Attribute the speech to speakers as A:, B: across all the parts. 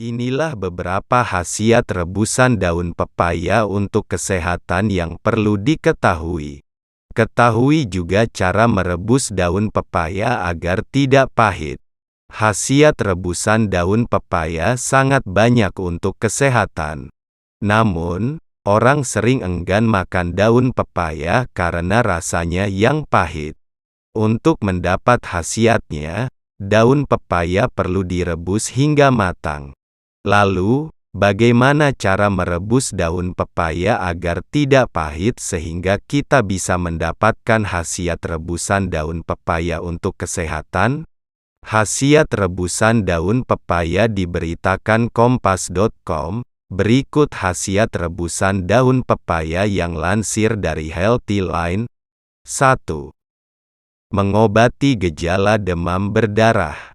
A: Inilah beberapa khasiat rebusan daun pepaya untuk kesehatan yang perlu diketahui. Ketahui juga cara merebus daun pepaya agar tidak pahit. Khasiat rebusan daun pepaya sangat banyak untuk kesehatan. Namun, orang sering enggan makan daun pepaya karena rasanya yang pahit. Untuk mendapat khasiatnya, daun pepaya perlu direbus hingga matang. Lalu, bagaimana cara merebus daun pepaya agar tidak pahit sehingga kita bisa mendapatkan khasiat rebusan daun pepaya untuk kesehatan? Khasiat rebusan daun pepaya diberitakan Kompas.com. Berikut khasiat rebusan daun pepaya yang lansir dari Healthy Line. 1. Mengobati gejala demam berdarah.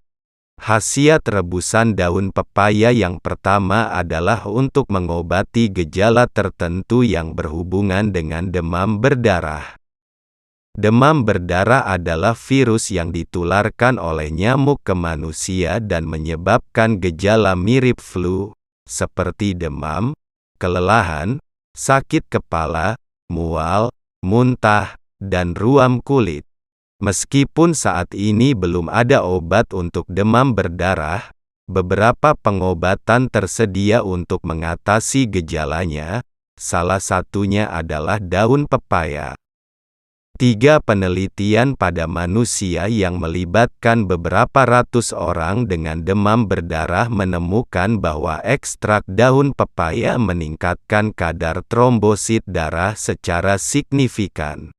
A: Khasiat rebusan daun pepaya yang pertama adalah untuk mengobati gejala tertentu yang berhubungan dengan demam berdarah. Demam berdarah adalah virus yang ditularkan oleh nyamuk ke manusia dan menyebabkan gejala mirip flu, seperti demam, kelelahan, sakit kepala, mual, muntah, dan ruam kulit. Meskipun saat ini belum ada obat untuk demam berdarah, beberapa pengobatan tersedia untuk mengatasi gejalanya, salah satunya adalah daun pepaya. 3 penelitian pada manusia yang melibatkan beberapa ratus orang dengan demam berdarah menemukan bahwa ekstrak daun pepaya meningkatkan kadar trombosit darah secara signifikan.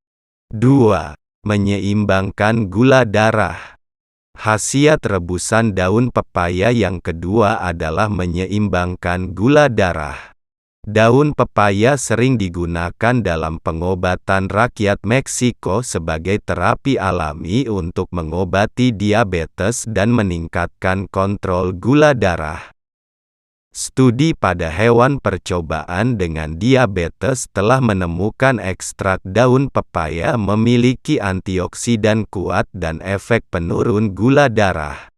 A: 2. Menyeimbangkan gula darah. Khasiat rebusan daun pepaya yang kedua adalah menyeimbangkan gula darah. Daun pepaya sering digunakan dalam pengobatan rakyat Meksiko sebagai terapi alami untuk mengobati diabetes dan meningkatkan kontrol gula darah. Studi pada hewan percobaan dengan diabetes telah menemukan ekstrak daun pepaya memiliki antioksidan kuat dan efek penurun gula darah.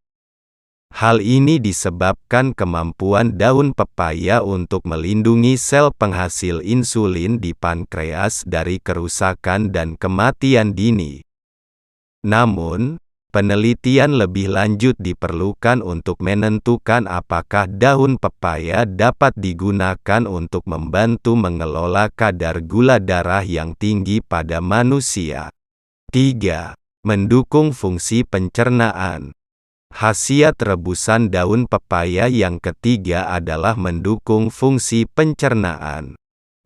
A: Hal ini disebabkan kemampuan daun pepaya untuk melindungi sel penghasil insulin di pankreas dari kerusakan dan kematian dini. Namun, penelitian lebih lanjut diperlukan untuk menentukan apakah daun pepaya dapat digunakan untuk membantu mengelola kadar gula darah yang tinggi pada manusia. 3. Mendukung fungsi pencernaan. Khasiat rebusan daun pepaya yang ketiga adalah mendukung fungsi pencernaan.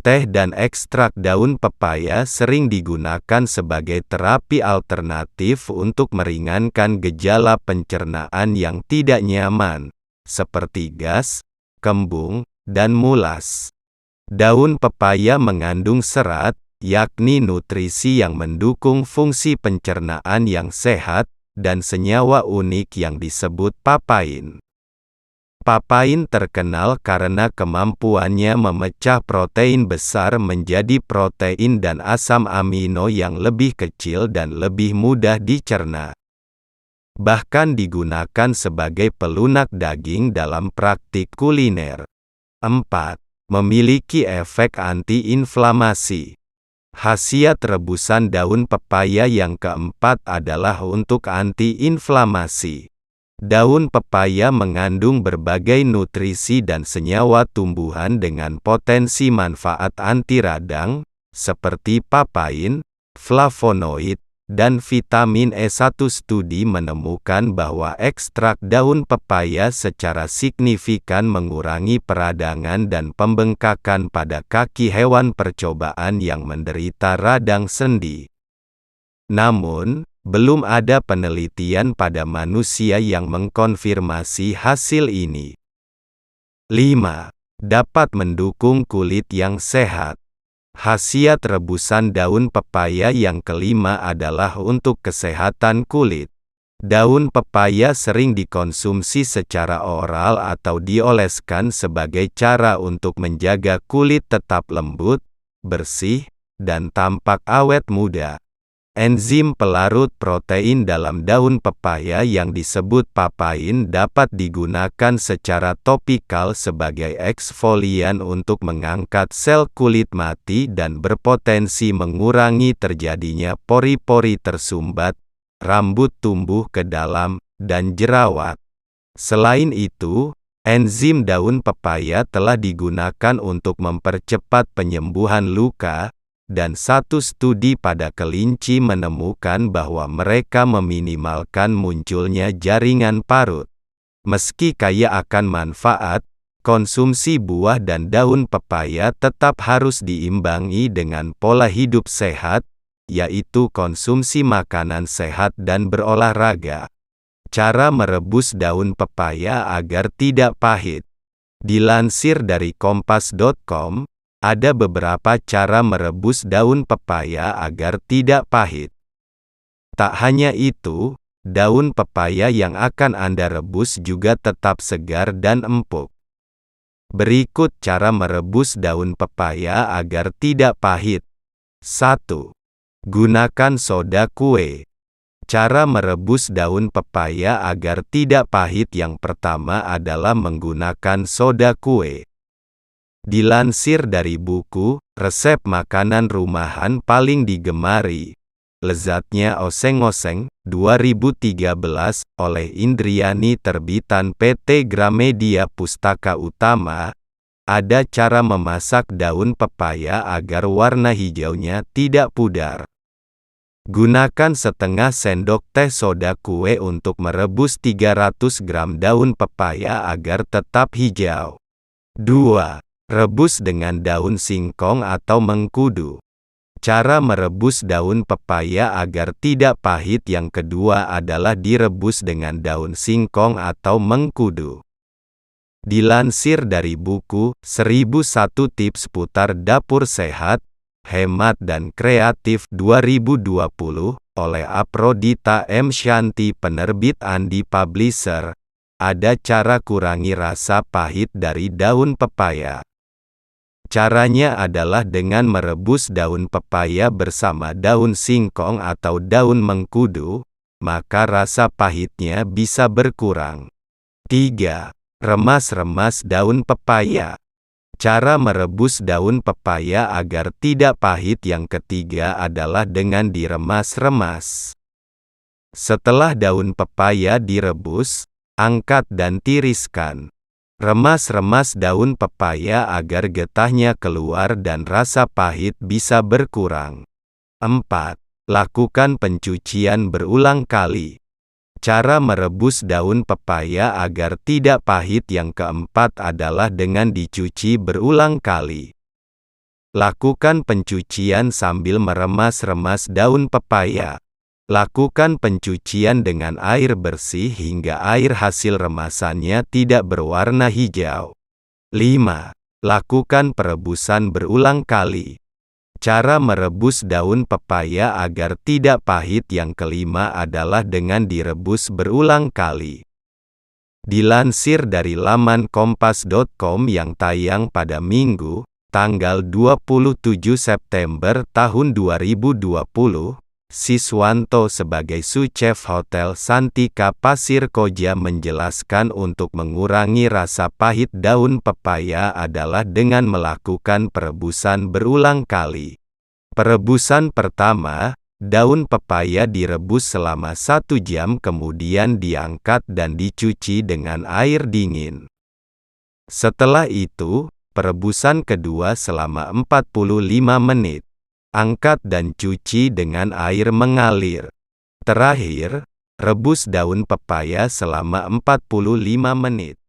A: Teh dan ekstrak daun pepaya sering digunakan sebagai terapi alternatif untuk meringankan gejala pencernaan yang tidak nyaman, seperti gas, kembung, dan mulas. Daun pepaya mengandung serat, yakni nutrisi yang mendukung fungsi pencernaan yang sehat, dan senyawa unik yang disebut papain. Papain terkenal karena kemampuannya memecah protein besar menjadi protein dan asam amino yang lebih kecil dan lebih mudah dicerna. Bahkan digunakan sebagai pelunak daging dalam praktik kuliner. 4. Memiliki efek anti-inflamasi. Khasiat rebusan daun pepaya yang keempat adalah untuk anti-inflamasi. Daun pepaya mengandung berbagai nutrisi dan senyawa tumbuhan dengan potensi manfaat anti radang, seperti papain, flavonoid, dan vitamin E1. Studi menemukan bahwa ekstrak daun pepaya secara signifikan mengurangi peradangan dan pembengkakan pada kaki hewan percobaan yang menderita radang sendi. Namun, belum ada penelitian pada manusia yang mengkonfirmasi hasil ini. 5. Dapat mendukung kulit yang sehat. Khasiat rebusan daun pepaya yang kelima adalah untuk kesehatan kulit. Daun pepaya sering dikonsumsi secara oral atau dioleskan sebagai cara untuk menjaga kulit tetap lembut, bersih, dan tampak awet muda. Enzim pelarut protein dalam daun pepaya yang disebut papain dapat digunakan secara topikal sebagai eksfolian untuk mengangkat sel kulit mati dan berpotensi mengurangi terjadinya pori-pori tersumbat, rambut tumbuh ke dalam, dan jerawat. Selain itu, enzim daun pepaya telah digunakan untuk mempercepat penyembuhan luka, dan satu studi pada kelinci menemukan bahwa mereka meminimalkan munculnya jaringan parut. Meski kaya akan manfaat, konsumsi buah dan daun pepaya tetap harus diimbangi dengan pola hidup sehat, yaitu konsumsi makanan sehat dan berolahraga. Cara merebus daun pepaya agar tidak pahit. Dilansir dari kompas.com, ada beberapa cara merebus daun pepaya agar tidak pahit. Tak hanya itu, daun pepaya yang akan Anda rebus juga tetap segar dan empuk. Berikut cara merebus daun pepaya agar tidak pahit. 1. Gunakan soda kue. Cara merebus daun pepaya agar tidak pahit yang pertama adalah menggunakan soda kue. Dilansir dari buku, Resep Makanan Rumahan Paling Digemari, Lezatnya Oseng-Oseng, 2013, oleh Indriani terbitan PT Gramedia Pustaka Utama, ada cara memasak daun pepaya agar warna hijaunya tidak pudar. Gunakan setengah sendok teh soda kue untuk merebus 300 gram daun pepaya agar tetap hijau. 2. Rebus dengan daun singkong atau mengkudu. Cara merebus daun pepaya agar tidak pahit yang kedua adalah direbus dengan daun singkong atau mengkudu. Dilansir dari buku 1001 Tips Putar Dapur Sehat, Hemat dan Kreatif 2020, oleh Aprodita M. Shanti penerbit Andi Publisher, ada cara kurangi rasa pahit dari daun pepaya. Caranya adalah dengan merebus daun pepaya bersama daun singkong atau daun mengkudu, maka rasa pahitnya bisa berkurang. 3. Remas-remas daun pepaya. Cara merebus daun pepaya agar tidak pahit yang ketiga adalah dengan diremas-remas. Setelah daun pepaya direbus, angkat dan tiriskan. Remas-remas daun pepaya agar getahnya keluar dan rasa pahit bisa berkurang. 4. Lakukan pencucian berulang kali. Cara merebus daun pepaya agar tidak pahit yang keempat adalah dengan dicuci berulang kali. Lakukan pencucian sambil meremas-remas daun pepaya. Lakukan pencucian dengan air bersih hingga air hasil remasannya tidak berwarna hijau. 5. Lakukan perebusan berulang kali. Cara merebus daun pepaya agar tidak pahit yang kelima adalah dengan direbus berulang kali. Dilansir dari laman kompas.com yang tayang pada Minggu, tanggal 27 September tahun 2020, Siswanto sebagai Su-Chef Hotel Santika Pasir Koja menjelaskan untuk mengurangi rasa pahit daun pepaya adalah dengan melakukan perebusan berulang kali. Perebusan pertama, daun pepaya direbus selama 1 jam kemudian diangkat dan dicuci dengan air dingin. Setelah itu, perebusan kedua selama 45 menit. Angkat dan cuci dengan air mengalir. Terakhir, rebus daun pepaya selama 45 menit.